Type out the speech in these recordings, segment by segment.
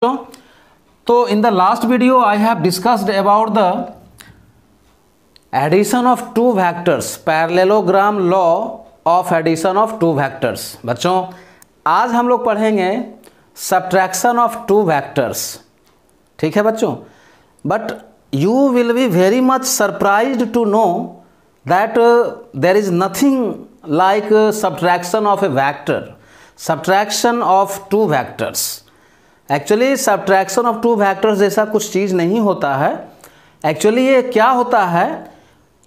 तो in the last video I have discussed about the addition of two vectors, parallelogram law of addition of two vectors. बच्चों आज हम लोग पढ़ेंगे subtraction of two vectors. ठीक है बच्चों, but you will be very much surprised to know that there is nothing like subtraction of a vector, subtraction of two vectors. Actually subtraction of two vectors जैसा कुछ चीज़ नहीं होता है। Actually ये क्या होता है,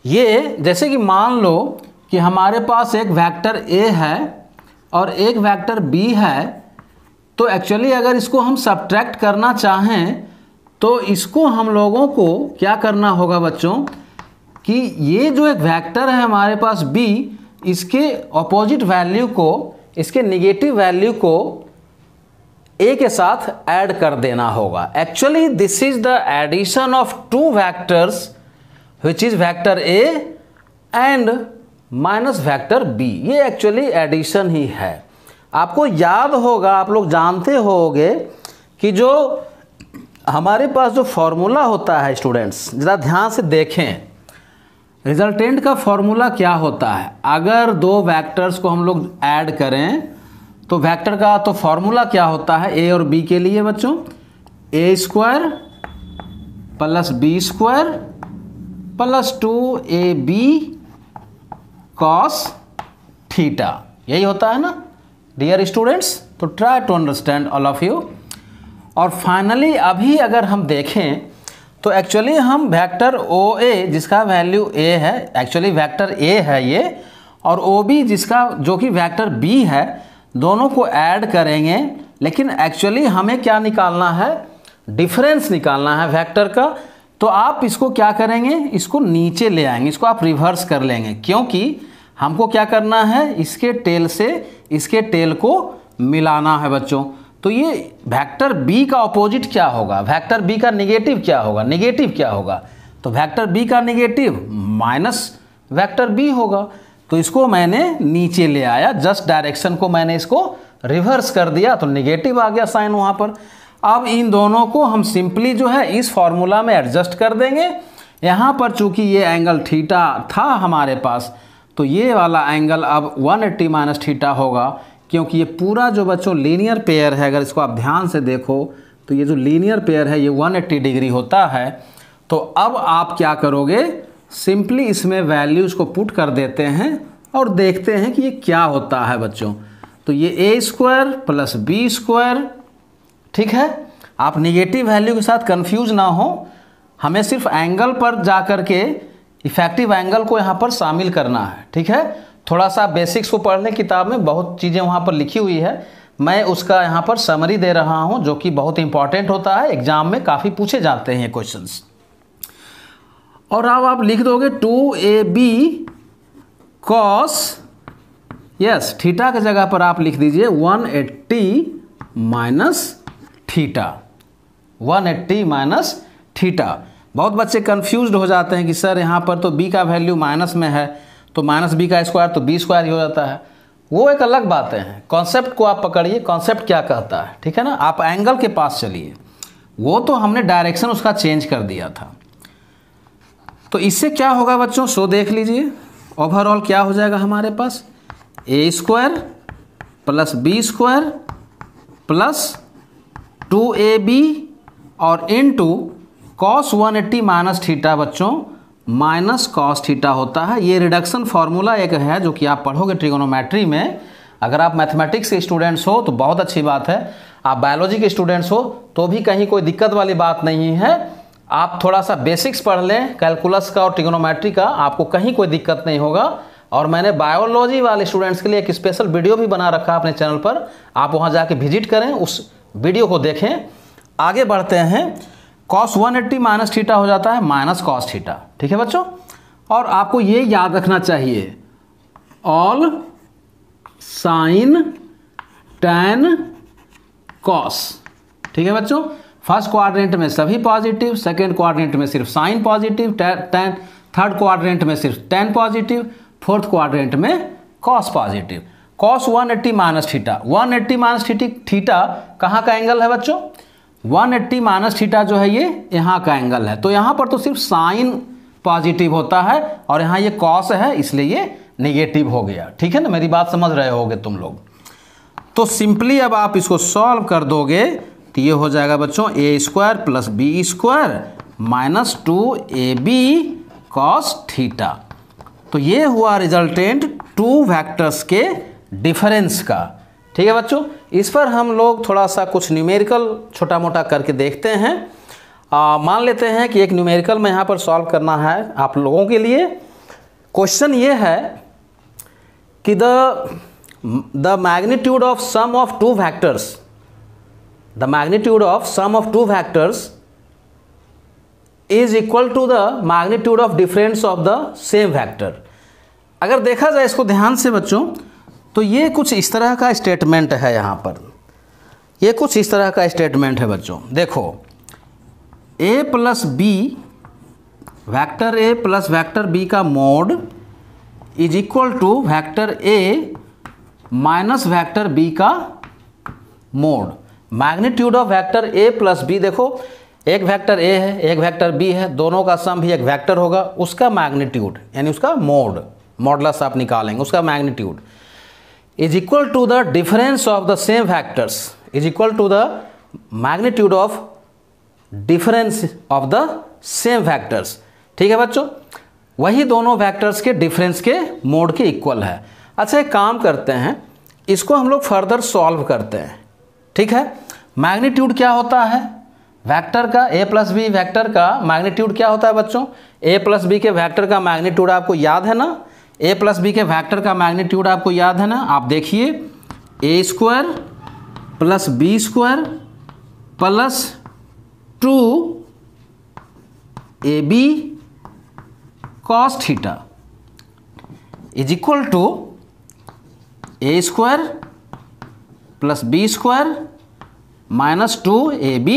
ये जैसे कि मान लो कि हमारे पास एक वेक्टर ए है और एक वेक्टर बी है, तो एक्चुअली अगर इसको हम सब्ट्रैक्ट करना चाहें तो इसको हम लोगों को क्या करना होगा बच्चों कि ये जो एक वेक्टर है हमारे पास बी, इसके ऑपोजिट वैल्यू को, इसके निगेटिव वैल्यू को ए के साथ ऐड कर देना होगा। Actually this is the addition of two vectors which is vector a and minus vector b. ये एक्चुअली एडिशन ही है। आपको याद होगा, आप लोग जानते होंगे कि जो हमारे पास जो फॉर्मूला होता है, स्टूडेंट्स जरा ध्यान से देखें, रिजल्टेंट का फॉर्मूला क्या होता है। अगर दो वेक्टर्स को हम लोग ऐड करें तो वेक्टर का तो फॉर्मूला क्या होता है ए और बी के लिए बच्चों, A square plus B square plus 2ab cos theta, यही होता है ना डियर स्टूडेंट्स। तो try to understand all of you. और फाइनली अभी अगर हम देखें तो एक्चुअली हम वेक्टर ओ ए जिसका वैल्यू ए है, एक्चुअली वेक्टर ए है ये, और ओ बी जिसका जो कि वेक्टर बी है, दोनों को ऐड करेंगे। लेकिन एक्चुअली हमें क्या निकालना है, डिफरेंस निकालना है वेक्टर का। तो आप इसको क्या करेंगे, इसको नीचे ले आएंगे, इसको आप रिवर्स कर लेंगे, क्योंकि हमको क्या करना है, इसके टेल से इसके टेल को मिलाना है बच्चों। तो ये वेक्टर बी का ऑपोजिट क्या होगा, वेक्टर बी का निगेटिव क्या होगा, निगेटिव क्या होगा, तो वेक्टर बी का निगेटिव माइनस वेक्टर बी होगा। तो इसको मैंने नीचे ले आया, जस्ट डायरेक्शन को मैंने इसको रिवर्स कर दिया तो निगेटिव आ गया साइन वहाँ पर। अब इन दोनों को हम सिंपली जो है इस फॉर्मूला में एडजस्ट कर देंगे। यहाँ पर चूंकि ये एंगल थीटा था हमारे पास, तो ये वाला एंगल अब 180 माइनस थीटा होगा, क्योंकि ये पूरा जो बच्चों लीनियर पेयर है, अगर इसको आप ध्यान से देखो तो ये जो लीनियर पेयर है ये 180 डिग्री होता है। तो अब आप क्या करोगे, सिंपली इसमें वैल्यूज़ को पुट कर देते हैं और देखते हैं कि ये क्या होता है बच्चों। तो ये ए स्क्वायर प्लस बी स्क्वायर, ठीक है। आप निगेटिव वैल्यू के साथ कंफ्यूज ना हो, हमें सिर्फ एंगल पर जा कर के इफेक्टिव एंगल को यहाँ पर शामिल करना है, ठीक है। थोड़ा सा बेसिक्स को पढ़ लें, किताब में बहुत चीज़ें वहाँ पर लिखी हुई है, मैं उसका यहाँ पर समरी दे रहा हूँ जो कि बहुत इंपॉर्टेंट होता है, एग्जाम में काफ़ी पूछे जाते हैं क्वेश्चंस। और अब आप लिख दोगे 2ab cos, यस थीटा की जगह पर आप लिख दीजिए 180 माइनस थीटा, 180 माइनस थीटा। बहुत बच्चे कंफ्यूज्ड हो जाते हैं कि सर यहाँ पर तो b का वैल्यू माइनस में है, तो माइनस बी का स्क्वायर तो बी स्क्वायर ही हो जाता है। वो एक अलग बातें हैं, कॉन्सेप्ट को आप पकड़िए, कॉन्सेप्ट क्या कहता है, ठीक है ना। आप एंगल के पास चलिए, वो तो हमने डायरेक्शन उसका चेंज कर दिया था। तो इससे क्या होगा बच्चों, सो देख लीजिए ओवरऑल क्या हो जाएगा हमारे पास, A square plus B square plus 2ab और इनटू cos 180 माइनस थीटा बच्चों, माइनस cos थीटा होता है। ये रिडक्शन फार्मूला एक है जो कि आप पढ़ोगे ट्रिगोनोमेट्री में। अगर आप मैथमेटिक्स के स्टूडेंट्स हो तो बहुत अच्छी बात है, आप बायोलॉजी के स्टूडेंट्स हो तो भी कहीं कोई दिक्कत वाली बात नहीं है। आप थोड़ा सा बेसिक्स पढ़ लें कैलकुलस का और ट्रिगोनोमेट्री का, आपको कहीं कोई दिक्कत नहीं होगा। और मैंने बायोलॉजी वाले स्टूडेंट्स के लिए एक स्पेशल वीडियो भी बना रखा है अपने चैनल पर, आप वहां जाके विजिट करें, उस वीडियो को देखें। आगे बढ़ते हैं, cos 180 माइनस थीटा हो जाता है माइनस cos थीटा, ठीक है बच्चों। और आपको ये याद रखना चाहिए, ऑल साइन टैन कॉस, ठीक है बच्चों। फर्स्ट क्वाड्रेंट में सभी पॉजिटिव, सेकेंड क्वाड्रेंट में सिर्फ साइन पॉजिटिव, थर्ड क्वाड्रेंट में सिर्फ टैन पॉजिटिव, फोर्थ क्वाड्रेंट में cos positive. Cos 180 minus theta, 180 minus theta कहाँ का एंगल है बच्चों, 180 माइनस थीटा जो है ये यहाँ का एंगल है, तो यहाँ पर तो सिर्फ साइन पॉजिटिव होता है और यहाँ ये कॉस है, इसलिए ये नेगेटिव हो गया। ठीक है ना, मेरी बात समझ रहे होगे तुम लोग। तो सिंपली अब आप इसको सॉल्व कर दोगे तो ये हो जाएगा बच्चों A square plus B square minus 2ab cos theta. तो ये हुआ रिजल्टेंट टू वेक्टर्स के डिफरेंस का। ठीक है बच्चों, इस पर हम लोग थोड़ा सा कुछ न्यूमेरिकल छोटा मोटा करके देखते हैं। मान लेते हैं कि एक न्यूमेरिकल में यहाँ पर सॉल्व करना है आप लोगों के लिए। क्वेश्चन ये है कि the magnitude of sum of two vectors, the magnitude of sum of two vectors is equal to the magnitude of difference of the same vector. अगर देखा जाए इसको ध्यान से बच्चों, तो ये कुछ इस तरह का स्टेटमेंट है। यहाँ पर ये कुछ इस तरह का स्टेटमेंट है बच्चों। देखो a plus b, vector a plus vector b का mod is equal to vector a minus vector b का mod. Magnitude of vector a plus b, देखो एक वेक्टर a है एक वेक्टर b है, दोनों का सम भी एक वेक्टर होगा, उसका मैग्नीट्यूड यानी उसका मोड, मॉडुलस आप निकालेंगे, उसका magnitude is equal to the difference of the same vectors, is equal to the magnitude of difference of the same vectors. ठीक है बच्चों, वही दोनों वेक्टर्स के डिफरेंस के मोड के इक्वल है। अच्छा एक काम करते हैं, इसको हम लोग फर्दर सॉल्व करते हैं। ठीक है, मैग्नीट्यूड क्या होता है वेक्टर का, a प्लस बी वैक्टर का मैग्नीट्यूड क्या होता है बच्चों, a प्लस बी के वैक्टर का मैग्नीट्यूड आपको याद है ना, a प्लस बी के वैक्टर का मैग्नीट्यूड आपको याद है ना। आप देखिए a square plus B square plus 2ab cos theta is equal to a square plus B square minus 2ab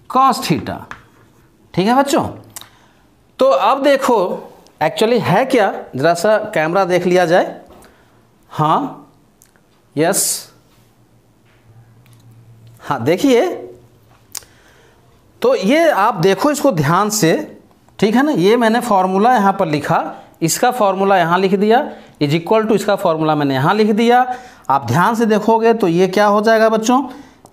cos theta. ठीक है बच्चों, तो अब देखो एक्चुअली है क्या, जरा सा कैमरा देख लिया जाए। हाँ यस, हाँ देखिए, तो ये आप देखो इसको ध्यान से। ठीक है ना, ये मैंने फॉर्मूला यहाँ पर लिखा, इसका फॉर्मूला यहाँ लिख दिया, इज इक्वल टू इसका फॉर्मूला मैंने यहाँ लिख दिया। आप ध्यान से देखोगे तो ये क्या हो जाएगा बच्चों,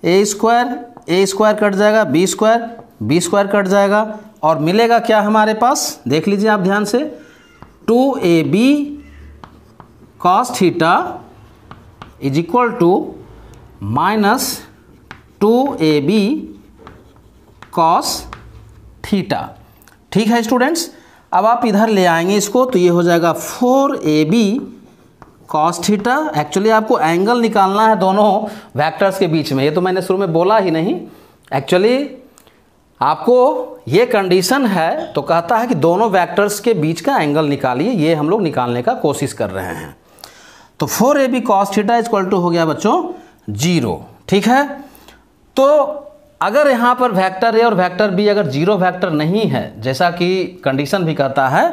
ए स्क्वायर कट जाएगा, बी स्क्वायर कट जाएगा और मिलेगा क्या हमारे पास, देख लीजिए आप ध्यान से, 2ab cos theta is equal to minus 2ab cos theta. ठीक है स्टूडेंट्स, अब आप इधर ले आएंगे इसको तो ये हो जाएगा 4ab कॉस थीटा। एक्चुअली आपको एंगल निकालना है दोनों वेक्टर्स के बीच में, ये तो मैंने शुरू में बोला ही नहीं। एक्चुअली आपको ये कंडीशन है तो कहता है कि दोनों वेक्टर्स के बीच का एंगल निकालिए, ये हम लोग निकालने का कोशिश कर रहे हैं। तो 4ab cos theta equal to हो गया बच्चों 0। ठीक है, तो अगर यहाँ पर वेक्टर a और वेक्टर b अगर जीरो वेक्टर नहीं है जैसा कि कंडीशन भी कहता है,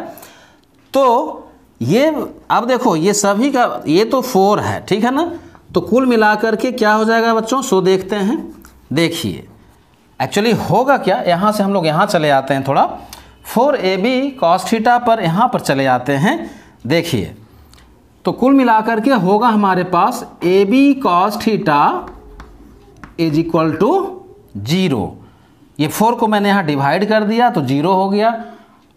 तो ये अब देखो ये सभी का ये तो 4 है। ठीक है ना, तो कुल मिलाकर के क्या हो जाएगा बच्चों, सो देखते हैं। देखिए एक्चुअली होगा क्या, यहाँ से हम लोग यहाँ चले आते हैं थोड़ा, 4ab कॉस थीटा पर यहाँ पर चले आते हैं। देखिए तो कुल मिलाकर के होगा हमारे पास ab cos theta is equal to 0। ये 4 को मैंने यहाँ डिवाइड कर दिया तो 0 हो गया।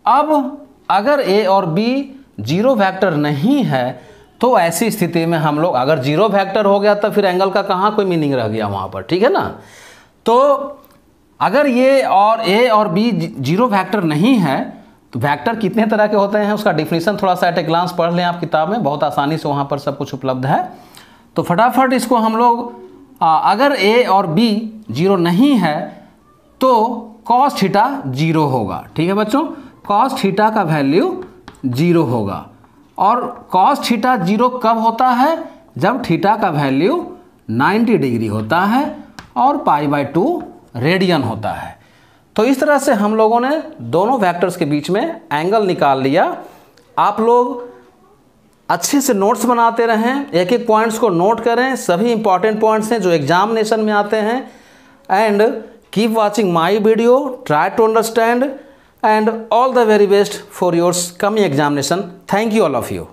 अब अगर a और b जीरो वेक्टर नहीं है तो ऐसी स्थिति में हम लोग, अगर जीरो वेक्टर हो गया तो फिर एंगल का कहाँ कोई मीनिंग रह गया वहाँ पर। ठीक है ना, तो अगर ये और a और b जीरो वेक्टर नहीं है तो वेक्टर कितने तरह के होते हैं उसका डिफिनीशन थोड़ा सा एट ए ग्लांस पढ़ लें आप किताब में, बहुत आसानी से वहाँ पर सब कुछ उपलब्ध है। तो फटाफट इसको हम लोग अगर a और b जीरो नहीं है तो कॉस थीटा 0 होगा। ठीक है बच्चों, कॉस थीटा का वैल्यू 0 होगा। और कॉस थीटा 0 कब होता है, जब थीटा का वैल्यू 90 डिग्री होता है और π/2 रेडियन होता है। तो इस तरह से हम लोगों ने दोनों वेक्टर्स के बीच में एंगल निकाल लिया। आप लोग अच्छे से नोट्स बनाते रहें, एक एक पॉइंट्स को नोट करें, सभी इंपॉर्टेंट पॉइंट्स हैं जो एग्जामिनेशन में आते हैं। and keep watching my video, try to understand, and all the very best for your coming examination. Thank you all of you.